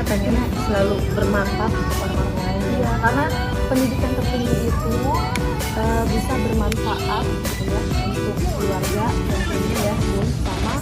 pengennya selalu bermanfaat untuk orang-orang lain. Iya, karena pendidikan tertinggi itu bisa bermanfaat gitu ya untuk keluarga tentunya ya Bun, sama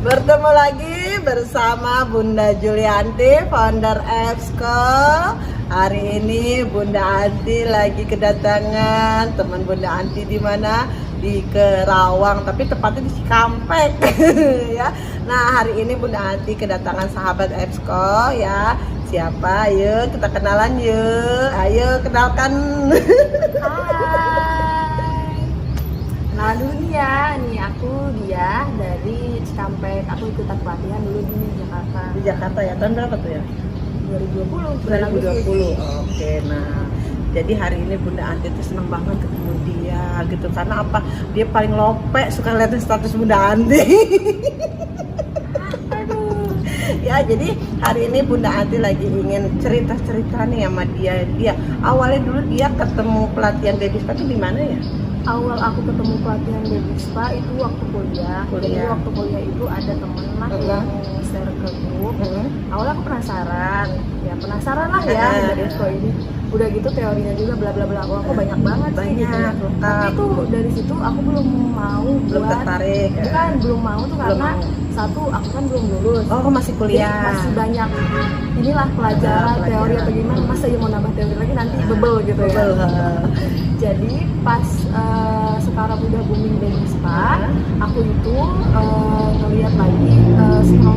bertemu lagi bersama Bunda Julianti, founder EBSCO. Hari ini Bunda Anti lagi kedatangan teman Bunda Anti di mana? Di Kerawang, tapi tepatnya di Cikampek ya. Nah, hari ini Bunda Anti kedatangan sahabat EBSCO ya. Siapa? Yuk kita kenalan yuk. Ayo kenalkan. Nah dulu nih ya, nih aku dia dari Cikampek, aku ikutan pelatihan dulu di Jakarta. Di Jakarta ya, tahun berapa tuh ya? 2020. 2020. Oke, nah jadi hari ini Bunda Anti tuh seneng banget ketemu dia gitu. Karena apa? Dia paling lope, suka liatin status Bunda Anti. Ya, jadi hari ini Bunda Anti lagi ingin cerita-cerita nih sama dia. Dia awalnya dulu dia ketemu pelatihan baby spa itu di mana ya? Awal aku ketemu pelatihan baby spa itu waktu kuliah. Jadi waktu kuliah itu ada temen lah yang share ke grup. Awalnya aku penasaran lah ya dari EBSCO ini. Udah gitu teorinya juga bla bla bla. Wah, kok banyak banget sih gitu ya. Tapi itu dari situ aku belum mau tertarik. Bukan belum mau tuh karena satu aku kan belum lulus. Oh, masih kuliah. Jadi masih banyak inilah pelajaran teori atau gimana. Masa ya mau nambah teori lagi nanti bebel gitu ya. Jadi pas sekarang udah booming baby spa, aku itu ngeliat lagi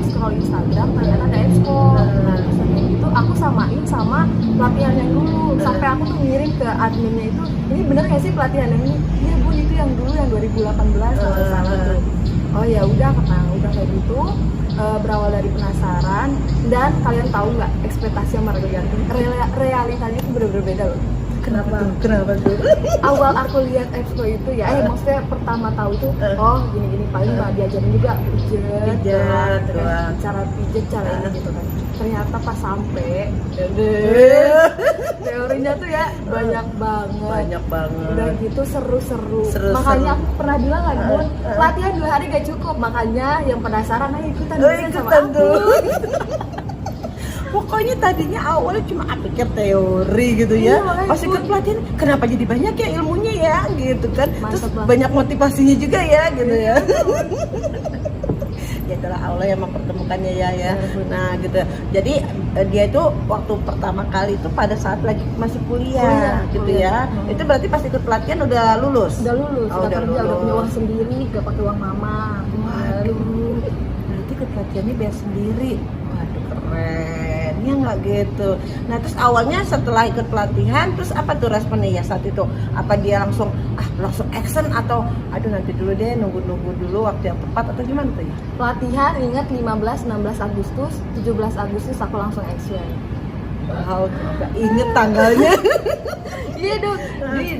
scroll Instagram ternyata ada EBSCO. Nah terus kayak gitu aku samain sama pelatihan yang dulu. Sampai aku tuh ngirim ke adminnya itu, ini bener nggak sih pelatihan yang ini? Iya Bu, itu yang dulu yang 2018 kalau nggak salah tuh. Oh ya udah udah kayak gitu. Berawal dari penasaran dan kalian tahu nggak ekspektasi sama realitanya itu berbeda loh. Kenapa tuh? Awal aku lihat EBSCO itu ya, maksudnya pertama tahu tuh, oh gini paling mah diajarin juga pijat, cara pijat, cara ini gitu kan. Ternyata pas sampai teorinya tuh ya banyak banget. Udah gitu seru. Makanya aku pernah bilang kan, Bun, latihan 2 hari gak cukup. Makanya yang penasaran ayo ikutan sama aku. Pokoknya tadinya awalnya cuma pikir teori gitu ya. Pas ikut pelatihan, kenapa jadi banyak ya ilmunya ya gitu kan. Terus banyak motivasinya juga ya gitu ya. Ya itulah Allah yang mempertemukannya ya. Nah gitu. Jadi dia itu waktu pertama kali itu pada saat lagi masih kuliah gitu ya. Itu berarti pas ikut pelatihan udah lulus. Udah lulus, udah kerja, udah punya uang sendiri, gak pakai uang mama. Waduh. Berarti ikut pelatihannya biar sendiri. Waduh keren. Ya nggak gitu. Nah terus awalnya setelah ikut pelatihan terus apa tuh responnya ya saat itu? Apa dia langsung action atau aduh nanti dulu deh nunggu dulu waktu yang tepat atau gimana tuh ya? Pelatihan ingat 15, 16 Agustus, 17 Agustus aku langsung action. Wow, nggak inget tanggalnya. Iya dong.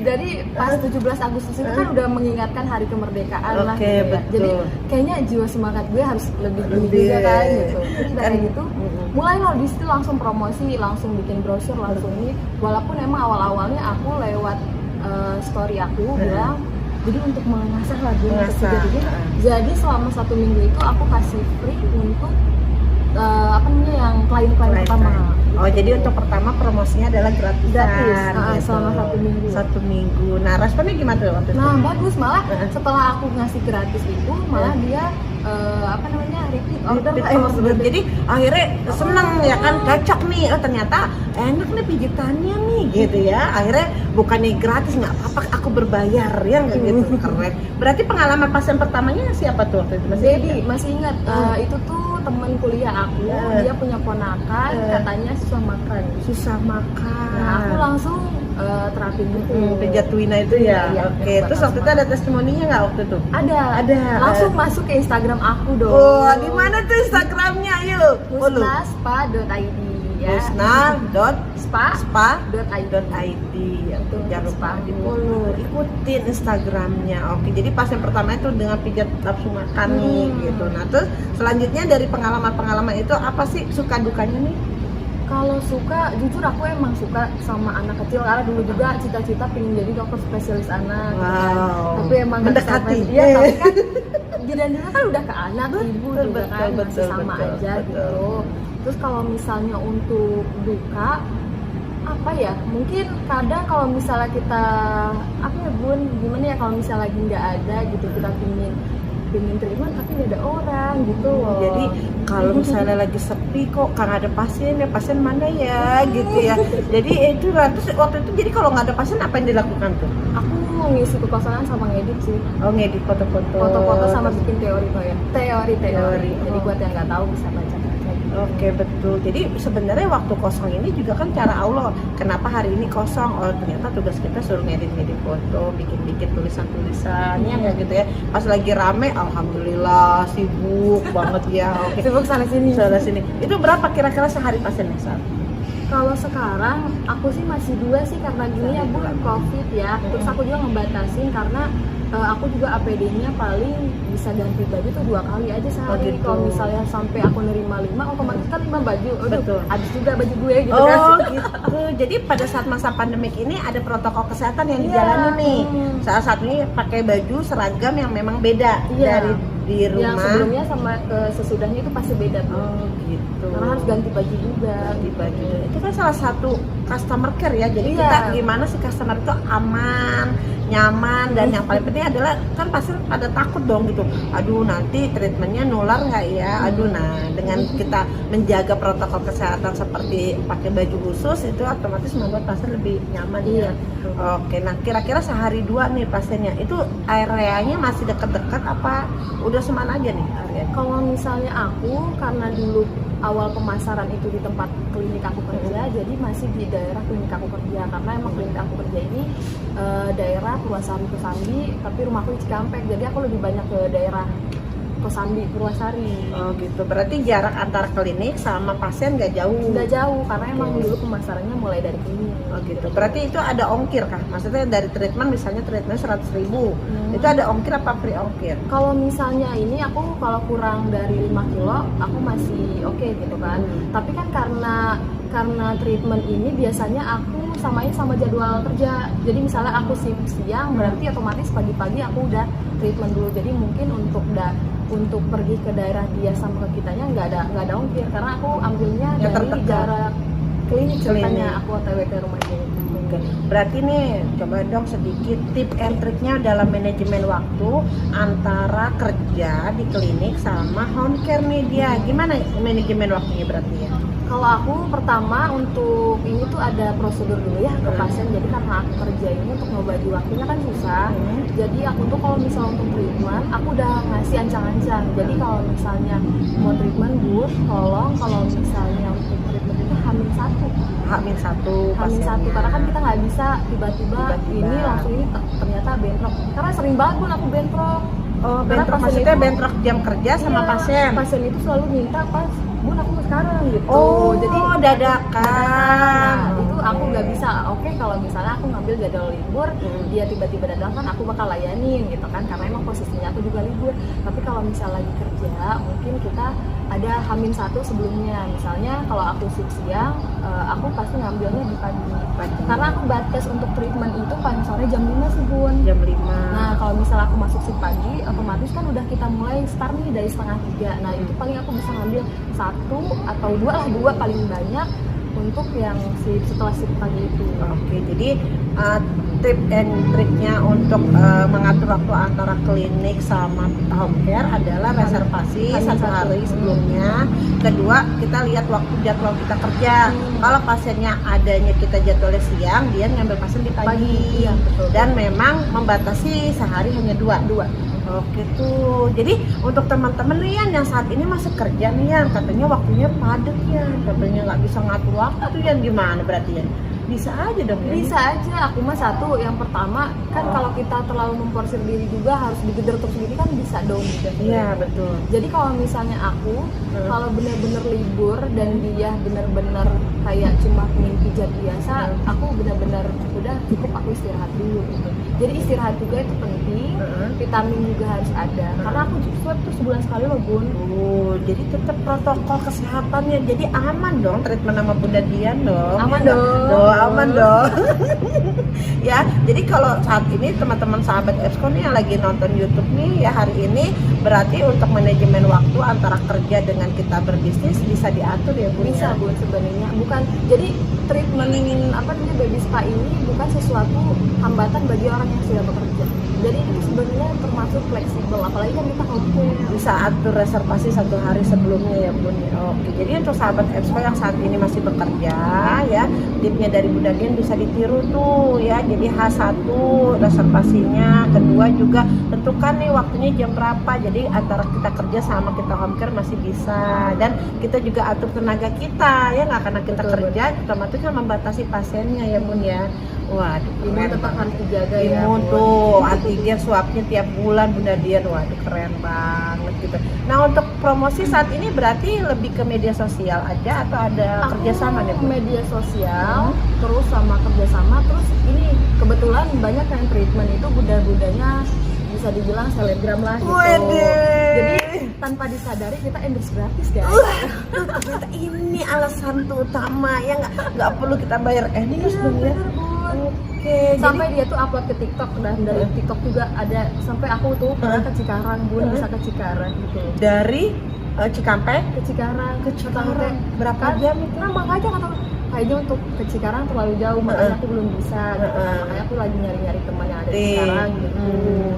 Jadi pas 17 Agustus itu kan udah mengingatkan hari kemerdekaan lah gitu ya. Betul. Jadi kayaknya jiwa semangat gue harus lebih juga kan gitu. Jadi dari gitu mulai loh di situ langsung promosi, langsung bikin brosur, langsung ini. Walaupun emang awal-awalnya aku lewat story aku bilang jadi untuk mengasah lagu jadi selama 1 minggu itu aku kasih free untuk yang klien-klien pertama. Oh jadi untuk pertama promosinya adalah gratis gitu. Selama 1 minggu. 1 minggu. Nah responnya gimana tuh waktu itu? Nah bagus, malah setelah aku ngasih gratis itu malah dia repeat order. Jadi akhirnya seneng ya kan, cocok nih, oh ternyata enak nih pijitannya nih gitu ya. Akhirnya bukannya gratis, nggak apa-apa aku berbayar ya nggak gitu. Keren. Berarti pengalaman pasien pertamanya siapa tuh waktu itu? Masih ingat itu tuh temen kuliah aku, dia punya ponakan, katanya susah makan. Susah makan. Nah, aku langsung terapin gitu. Pijat Wina itu ya. Iya, Oke, terus waktu itu ada testimoninya nggak waktu itu? Ada. Langsung masuk ke Instagram aku dong. Oh, di mana tuh Instagramnya? Yuk. Follow. Husnaspa.id ya. Husna.spa.id. Jangan lupa di follow, ikutin Instagramnya. Oke, jadi pas yang pertama itu dengan pijat nafsu makan nih gitu. Nah, terus selanjutnya dari pengalaman itu apa sih suka dukanya nih? Kalau suka, jujur aku emang suka sama anak kecil karena dulu juga cita-cita pengen jadi dokter spesialis anak. Wow. Tapi emang mendekati. Iya, tapi kan giliran kan udah ke anak, ibu juga kan masih sama aja gitu. Terus kalau misalnya untuk duka, apa ya? Mungkin kadang kalau misalnya kita apa ya Bun, gimana ya kalau misalnya lagi nggak ada gitu, kita pingin treatment tapi nggak ada orang gitu loh. Jadi kalau misalnya lagi sepi kok nggak ada pasien ya, pasien mana ya gitu ya. Jadi itu lah. Terus waktu itu jadi kalau nggak ada pasien apa yang dilakukan tuh? Aku ngisi kekosongan sama ngedit sih. Oh, ngedit foto-foto sama bikin teori. Jadi buat yang nggak tahu bisa baca. Oke, betul. Jadi sebenarnya waktu kosong ini juga kan cara Allah. Kenapa hari ini kosong? Oh, ternyata tugas kita suruh ngedit foto, bikin tulisan-tulisannya kayak gitu ya. Pas lagi rame, alhamdulillah sibuk banget ya. Oke. Sibuk sana sini. Itu berapa kira-kira sehari pasiennya saat? Kalau sekarang aku sih masih 2 sih karena gini ya Bu, Covid ya. Terus aku juga ngebatasin karena aku juga APD-nya paling bisa ganti baju tuh 2 kali aja sehari. gitu. Kalau misalnya sampai aku nerima 5, otomatis kan 5 baju. Betul. Habis juga baju gue gitu kan. Oh gitu. Jadi pada saat masa pandemik ini ada protokol kesehatan yang dijalani nih. Salah satunya pakai baju seragam yang memang beda dari di rumah. Yang sebelumnya sama sesudahnya itu pasti beda tuh. Oh gitu. Karena harus ganti baju juga. Ganti baju. Itu kan salah satu customer care ya. Jadi kita gimana sih customer itu aman, nyaman, dan yang paling penting adalah kan pasien pada takut dong gitu. Aduh nanti treatmentnya nular nggak ya? Aduh, nah dengan kita menjaga protokol kesehatan seperti pakai baju khusus itu otomatis membuat pasien lebih nyaman ya. Oke, nah kira-kira sehari 2 nih pasiennya itu areanya masih dekat-dekat apa udah semana aja nih area? Kalau misalnya aku karena dulu awal pemasaran itu di tempat klinik aku kerja, jadi masih di daerah klinik aku kerja karena emang klinik aku kerja ini daerah Purwasari Kosambi, tapi rumahku di Cikampek, jadi aku lebih banyak ke daerah Kosambi Purwasari. Oh gitu, berarti jarak antara klinik sama pasien nggak jauh? Nggak jauh, karena emang dulu pemasarannya mulai dari klinik. Oh gitu, berarti itu ada ongkir kah? Maksudnya dari treatment misalnya treatment 100.000, itu ada ongkir apa free ongkir? Kalau misalnya ini aku kalau kurang dari 5 kilo aku masih oke gitu kan. Tapi kan karena treatment ini biasanya aku samain sama jadwal kerja. Jadi misalnya aku shift siang, berarti otomatis pagi-pagi aku udah treatment dulu. Jadi mungkin untuk pergi ke daerah dia sama ke kitanya nggak ada ongkir karena aku ambilnya ya, dari jarak klinik ceritanya, aku OTW ke rumah dia. Oke. Berarti nih coba dong sedikit tip and triknya dalam manajemen waktu antara kerja di klinik sama home care nih dia. Gimana manajemen waktunya berarti ya? Kalau aku pertama untuk ini tuh ada prosedur dulu ya ke pasien. Jadi karena aku kerja ini untuk ngebagi waktunya kan susah. Jadi aku tuh kalau misalnya untuk treatment aku udah ngasih ancang-ancang. Jadi kalau misalnya mau treatment Bu, tolong kalau misalnya untuk treatment itu H-1 karena kan kita nggak bisa tiba-tiba ini langsung ini ternyata bentrok. Karena sering banget pun aku bentrok. Oh, bentrok maksudnya bentrok jam kerja sama pasien. Pasien itu selalu minta pas Bun aku mau sekarang gitu. Oh, jadi dadakan. Nah, itu aku nggak bisa. Oke, kalau misalnya aku ngambil jadwal libur, dia tiba-tiba datang kan aku bakal layanin gitu kan, karena emang posisinya aku juga libur. Tapi kalau misalnya lagi kerja, mungkin kita ada H-1 sebelumnya. Misalnya kalau aku shift siang, aku pasti ngambilnya di pagi. Karena aku batas untuk treatment itu paling sore jam 5 sih Bun. Jam 5. Nah kalau misalnya aku masuk shift pagi, otomatis kan udah kita mulai start nih dari 2:30. Nah itu paling aku bisa ngambil 1 atau 2 paling banyak untuk yang shift setelah shift pagi itu. Oke, jadi tip and triknya untuk mengatur waktu antara klinik sama home care adalah reservasi 1 hari sebelumnya. Kedua, kita lihat waktu jadwal kita kerja. Kalau pasiennya adanya kita jadwalnya siang, dia ngambil pasien di pagi. Iya, betul. Dan memang membatasi sehari hanya 2. Oke tuh. Jadi untuk teman-teman nih yang saat ini masih kerja nih yang katanya waktunya padat ya, katanya nggak bisa ngatur waktu tuh yang gimana berarti ya? Bisa aja dong ya. Bisa aja, aku mah satu, yang pertama kan kalau kita terlalu memforsir diri juga harus digeder terus sendiri kan bisa down juga. Iya betul. Jadi kalau misalnya aku kalau bener-bener libur dan dia bener-bener kayak cuma pengen pijat biasa, aku bener-bener udah cukup, aku istirahat dulu gitu. Jadi istirahat juga itu penting, vitamin juga harus ada. Karena aku swab tuh sebulan sekali loh Bun. Oh, jadi tetap protokol kesehatannya. Jadi aman dong treatment sama Bunda Dian dong. Aman Ya, dong. Aman dong. Ya, jadi kalau saat ini teman-teman sahabat EBSCO nih yang lagi nonton YouTube nih ya hari ini, berarti untuk manajemen waktu antara kerja dengan kita berbisnis bisa diatur ya Bu. Bisa Bun sebenarnya. Bukan, jadi treatment apa namanya baby spa ini bukan sesuatu hambatan bagi orang yang sudah bekerja. Jadi itu sebenarnya termasuk fleksibel, apalagi kan kita home care. Bisa atur reservasi 1 hari sebelumnya ya Bun. Oke, jadi untuk sahabat EBSCO yang saat ini masih bekerja ya, tipnya dari Bunda Dian bisa ditiru tuh ya. Jadi H1 reservasinya, kedua juga tentukan nih waktunya jam berapa. Jadi antara kita kerja sama kita home care masih bisa, dan kita juga atur tenaga kita ya, nggak karena kita Betul, kerja otomatis kan membatasi pasiennya ya Bun ya. Waduh, Imun keren tetap banget. harus dijaga ya. Imun Bun. tuh, antigen swabnya tiap bulan Bunda Dian, waduh keren banget gitu. Nah untuk promosi saat ini berarti lebih ke media sosial aja atau ada kerjasama nih Bu? Media sosial, terus sama kerjasama, terus ini kebetulan banyak yang treatment itu bunda-bundanya bisa dibilang selebgram lah gitu. Waduh. Jadi tanpa disadari kita endorse gratis guys. Ternyata ini alasan tuh utama ya, nggak perlu kita bayar endorse dong ya. Bener, Bun. Oke, Sampai dia tuh upload ke TikTok, dan dari TikTok juga ada, sampai aku tuh pernah ke Cikarang Bun, bisa ke Cikarang gitu. dari Cikampek Ke Cikarang, ke Cikarang sampai berapa kan jam itu? nah makanya kata kayaknya untuk ke Cikarang terlalu jauh, makanya aku belum bisa gitu. Makanya aku lagi nyari-nyari teman yang ada di Cikarang gitu.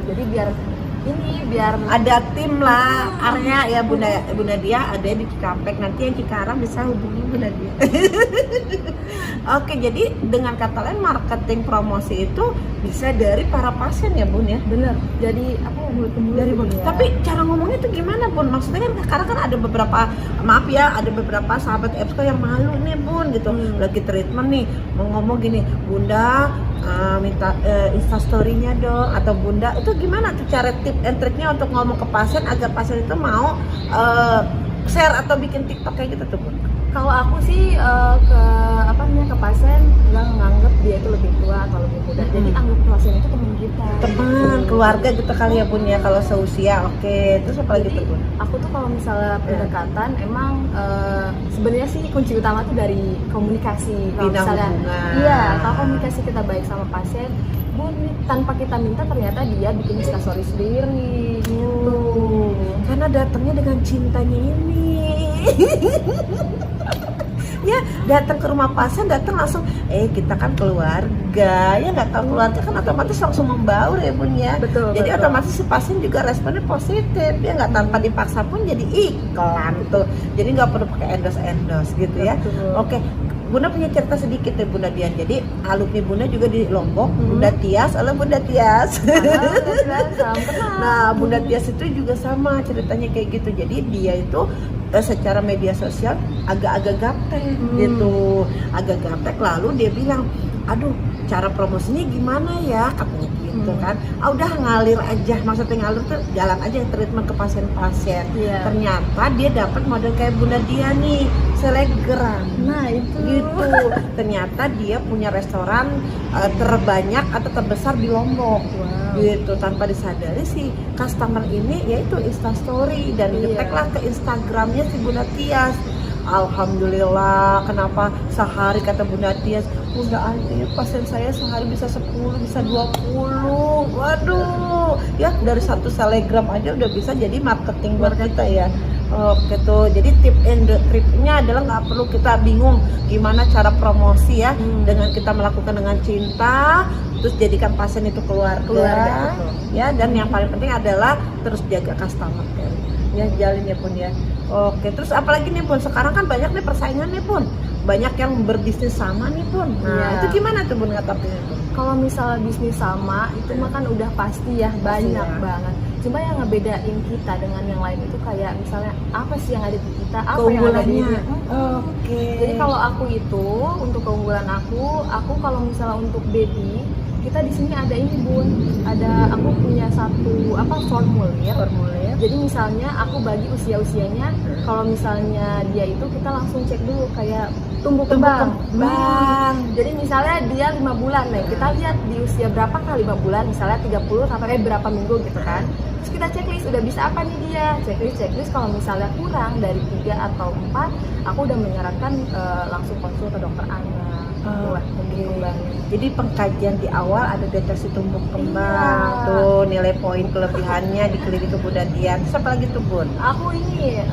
Jadi biar Ada tim lah area ya Bunda Dia ada di Cikampek, nanti yang Cikarang bisa hubungi Bunda Dia. Oke, jadi dengan kata lain marketing promosi itu bisa dari para pasien ya Bun ya. bener. Jadi apa mulut ke mulut Dari gitu Bun. ya. Tapi cara ngomongnya tuh gimana Bun? Maksudnya kan sekarang kan ada beberapa, maaf ya, ada beberapa sahabat EBSCO yang malu nih Bun gitu. Lagi treatment nih mau ngomong gini, Bunda minta instastory-nya dong, atau Bunda itu gimana tuh cara tip and triknya untuk ngomong ke pasien agar pasien itu mau share atau bikin TikTok kayak gitu tuh Bun? Kalau aku sih ke pasien nggak nganggep dia itu lebih tua atau lebih muda. Jadi anggap pasien itu teman kita. Teman, keluarga gitu kali ya Bun ya kalau seusia. Oke, terus apa lagi Jadi tuh Bun? aku tuh kalau misalnya pendekatan emang sebenarnya sih kunci utama tuh dari komunikasi. Kalau Bina misalnya hubungan. iya, kalau komunikasi kita baik sama pasien, Bun, tanpa kita minta ternyata dia bikin instastory sendiri gitu. Karena datangnya dengan cintanya ini. Ya, datang ke rumah pasien, datang langsung kita kan keluarga ya, nggak tahu keluarga kan otomatis langsung membaur ya Bun ya. Betul, jadi betul. otomatis si pasien juga responnya positif ya, nggak tanpa dipaksa pun jadi iklan tuh, jadi nggak perlu pakai endorse gitu ya. Betul. Oke, Bunda punya cerita sedikit ya Bunda Dian. Jadi alumni Bunda juga di Lombok, Bunda Tias, halo Bunda Tias. Salam kenal. Nah, Bunda Tias itu juga sama ceritanya kayak gitu. Jadi dia itu secara media sosial agak-agak gaptek gitu, agak gaptek. Lalu dia bilang, aduh cara promosinya gimana ya katanya gitu kan. Udah ngalir aja, maksudnya ngalir tuh jalan aja treatment ke pasien-pasien. Ternyata dia dapat model kayak Bunda Dia nih, selebgram. Nah itu Gitu. Ternyata dia punya restoran terbanyak atau terbesar di Lombok. Gitu, tanpa disadari si customer ini yaitu instastory dan ngetek-lah ke Instagramnya si Bunda Tias. Alhamdulillah, kenapa sehari kata Bunda Tias, Bunda Anti, pasien saya sehari bisa 10, bisa 20. Waduh, ya dari satu selebgram aja udah bisa jadi marketing buat kita ya. Oke tuh, jadi tip and triknya adalah nggak perlu kita bingung gimana cara promosi ya, dengan kita melakukan dengan cinta, terus jadikan pasien itu keluarga ya, dan yang paling penting adalah terus jaga customer care ya, jalin ya Pun ya. Oke, terus apalagi nih Pun, sekarang kan banyak nih persaingan nih Pun, banyak yang berbisnis sama nih Pun. Nah itu gimana tuh Bun ngatapinnya Pun? Kalau misalnya bisnis sama itu mah kan udah pasti ya, banyak banget. Cuma yang ngebedain kita dengan yang lain itu kayak misalnya apa sih yang ada di kita, apa yang ada di dia. Oke. Jadi kalau aku itu untuk keunggulan aku kalau misalnya untuk baby kita di sini ada ini Bun, aku punya satu formulir. Jadi misalnya aku bagi usianya, kalau misalnya dia itu kita langsung cek dulu kayak tumbuh kembang. Jadi misalnya dia 5 bulan nih, kita lihat di usia berapa kali 5 bulan, misalnya 30 sampai berapa minggu gitu kan. Terus kita checklist udah bisa apa nih dia, checklist kalau misalnya kurang dari 3 atau 4, aku udah menyarankan langsung konsul ke dokter anak. Buat tumbuh kembangnya. Jadi pengkajian di awal ada deteksi tumbuh kembang, Iya. tuh nilai poin kelebihannya di klinik Bunda Dian. Terus apa lagi tuh Bun? Aku ini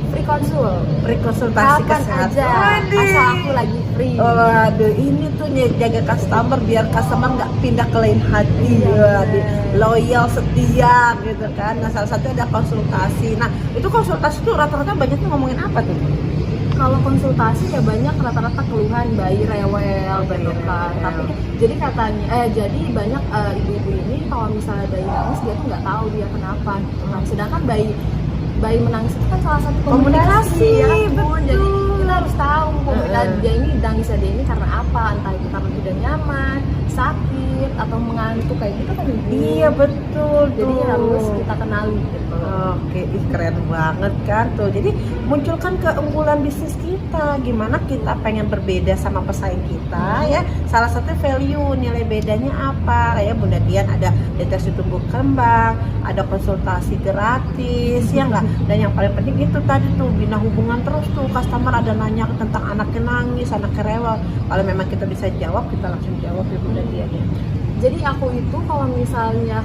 free konsul. Konsultasi Kapan kesehatan. aja, asal aku lagi free. Waduh, ini tuh jaga customer biar customer nggak pindah ke lain hati. Iya, Waduh, bener. loyal, setia gitu kan. Nah, salah satu ada konsultasi. Nah, itu konsultasi tuh rata-rata banyaknya ngomongin apa tuh? Kalau konsultasi ya banyak rata-rata keluhan bayi rewel gitu kan. Tapi jadi katanya jadi banyak ibu-ibu ini kalau misalnya bayi nangis dia tuh nggak tahu dia kenapa. Nah, sedangkan bayi menangis itu kan salah satu komunikasi ya kan Bun. betul. Jadi kita harus tahu komunikasi dia ini nangisnya dia ini karena apa, entah itu karena tidak nyaman, sakit atau mengantuk kayak gitu kan Ibu. Iya betul. Jadi tuh. harus kita kenali gitu. Oke, ih, keren banget kan tuh. Jadi munculkan keunggulan bisnis kita. Gimana kita pengen berbeda sama pesaing kita ya. Salah satu value nilai bedanya apa? Kayak Bunda Dian ada deteksi tumbuh kembang, ada konsultasi gratis ya enggak. Dan yang paling penting itu tadi tuh bina hubungan terus tuh. Customer ada nanya tentang anaknya nangis, anaknya rewel. Kalau memang kita bisa jawab, kita langsung jawab ya Bunda Dian ya. Jadi aku itu kalau misalnya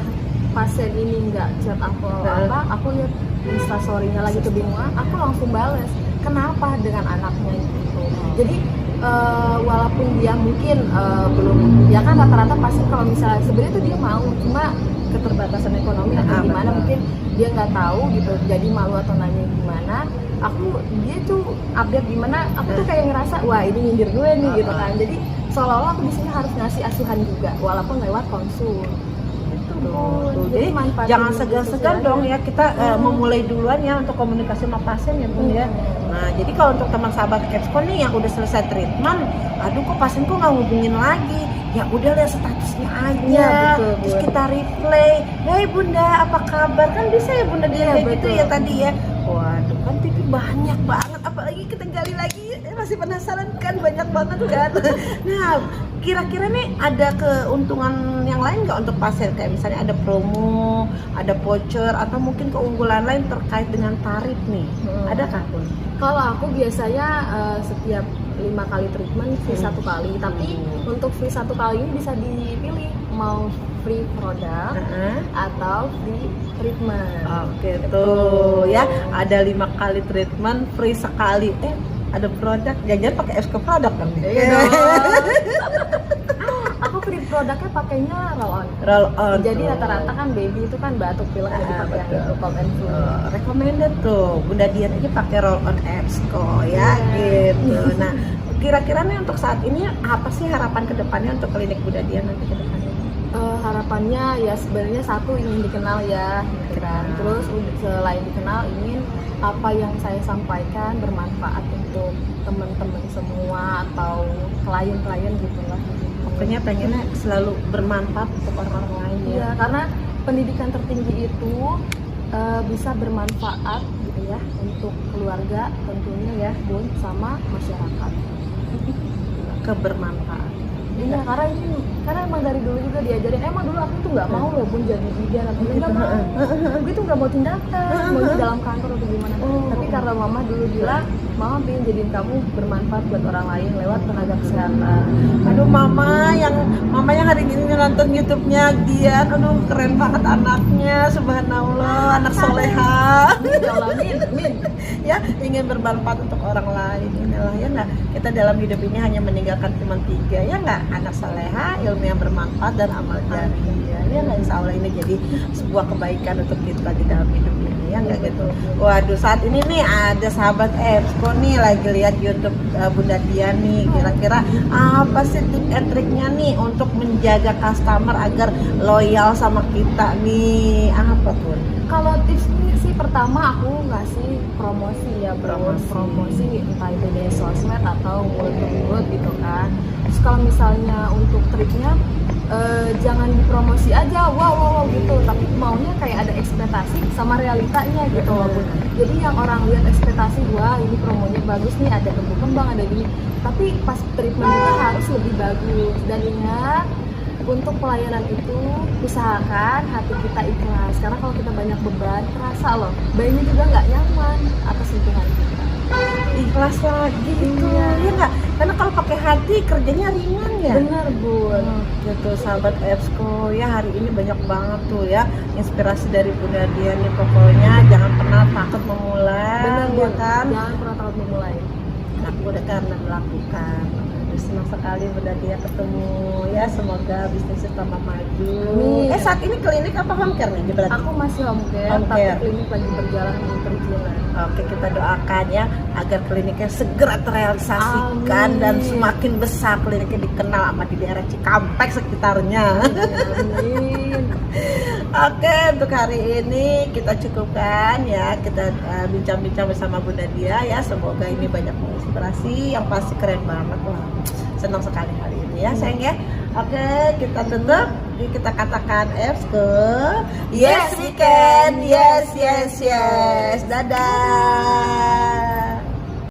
pasien ini nggak chat aku aku lihat instastorynya lagi kebingungan, aku langsung bales kenapa dengan anaknya gitu. Jadi walaupun dia mungkin belum, ya kan rata-rata pasti kalau misalnya sebenarnya tuh dia mau, cuma keterbatasan ekonomi atau gimana mungkin dia nggak tahu gitu, jadi malu atau nanya gimana. Dia tuh update gimana, aku tuh kayak ngerasa wah ini nyindir gue nih gitu kan. Jadi seolah-olah aku di sini harus ngasih asuhan juga walaupun lewat konsul. Tuh. Jadi jangan segan-segan dong ya kita memulai duluan ya untuk komunikasi sama pasien ya Bun ya. Nah jadi kalau untuk teman sahabat Capscon nih yang udah selesai treatment, aduh kok pasienku nggak hubungin lagi, ya udah lihat statusnya aja. Ya, betul, terus kita replay, hey Bunda apa kabar, kan bisa ya Bunda dia kayak gitu ya tadi ya. Waduh kan TV banyak banget, apalagi kita gali lagi masih penasaran kan, banyak banget kan. Nah kira-kira nih ada keuntungan yang lain nggak untuk pasien, kayak misalnya ada promo, ada voucher atau mungkin keunggulan lain terkait dengan tarif nih, ada kah Bun? Kalau aku biasanya setiap 5 kali treatment free 1 kali, tapi untuk free 1 kali ini bisa dipilih mau free produk atau free treatment. Oke tuh ya, ada 5 kali treatment free sekali. Ada produk, jangan pakai Esko produk kan? Iya dong. Aku free produknya pakainya roll on. Jadi rata-rata kan baby itu kan batuk pilek jadi pakai yang itu cold and flu. Recommended tuh, Bunda Dian aja pakai roll on Esko ya gitu. Nah kira-kira nih untuk saat ini apa sih harapan kedepannya untuk klinik Bunda Dian nanti ke depannya? Harapannya ya sebenarnya satu ingin dikenal ya, gitu kan. Terus selain dikenal ingin apa yang saya sampaikan bermanfaat untuk teman-teman semua atau klien-klien gitu lah. Pokoknya pengennya selalu bermanfaat untuk orang-orang lain ya. Iya, karena pendidikan tertinggi itu bisa bermanfaat gitu ya untuk keluarga tentunya ya Bun, sama masyarakat. Kebermanfaat. Iya, karena emang dari dulu juga diajarin, emang dulu aku tuh nggak mau loh Bun jadi bidan, aku nggak mau, gue tuh nggak mau tindakan, mau di dalam kantor atau gimana. Tapi karena mama dulu bilang, mama pengen jadiin kamu bermanfaat buat orang lain lewat tenaga kesehatan. Aduh mama yang hari ini nonton YouTube-nya Dian, aduh keren banget anaknya, subhanallah, anak soleha. Min. Ya ingin bermanfaat untuk orang lain, inilah ya nggak, kita dalam hidup ini hanya meninggalkan cuma 3 ya nggak, anak saleha, ilmu yang bermanfaat dan amal jariah. Ya nggak, insya Allah ini jadi sebuah kebaikan untuk kita di dalam hidup ini, ya nggak gitu. Waduh, saat ini nih ada sahabat EBSCO nih lagi lihat YouTube Bunda Dia nih. Kira-kira apa sih tips and triknya nih untuk menjaga customer agar loyal sama kita nih? Apa tuh? Kalau tips ini sih pertama aku ngasih promosi ya bro, promosi entah itu dari sosmed atau mulut ke mulut gitu kan. Terus kalau misalnya untuk triknya jangan dipromosi aja wow gitu, tapi maunya kayak ada ekspektasi sama realitanya gitu loh Bun. Jadi yang orang lihat ekspektasi, wah ini promonya bagus nih, ada kembang ada gini, tapi pas treatment juga harus lebih bagus. Dan ingat, untuk pelayanan itu usahakan hati kita ikhlas, karena kalau kita banyak beban terasa loh, bayinya juga nggak nyaman atas sentuhan kita. Ikhlas lagi gitu, ya nggak? Karena kalau pakai hati kerjanya ringan ya. Benar Bun. Gitu sahabat EBSCO ya, hari ini banyak banget tuh ya inspirasi dari Bunda Dia nih. Pokoknya jangan pernah takut memulai. Benar ya kan? Jangan pernah takut memulai. Udah karena melakukan. Senang sekali Bunda Dia ketemu ya, semoga bisnisnya tambah maju. Amin. Saat ini klinik apa home care nih berarti? Aku masih home care, Home tapi care. klinik lagi berjalan di perizinan. Oke, kita doakan ya agar kliniknya segera terrealisasikan. Amin. Dan semakin besar kliniknya dikenal sama di daerah Cikampek sekitarnya. Amin. Oke, untuk hari ini kita cukupkan ya, kita bincang-bincang bersama Bunda Dia ya. Semoga ini banyak menginspirasi, yang pasti keren banget. Wah, senang sekali hari ini ya sayang ya. Oke, kita tutup. Kita katakan EBSCO, yes we can, yes yes yes. Dadah.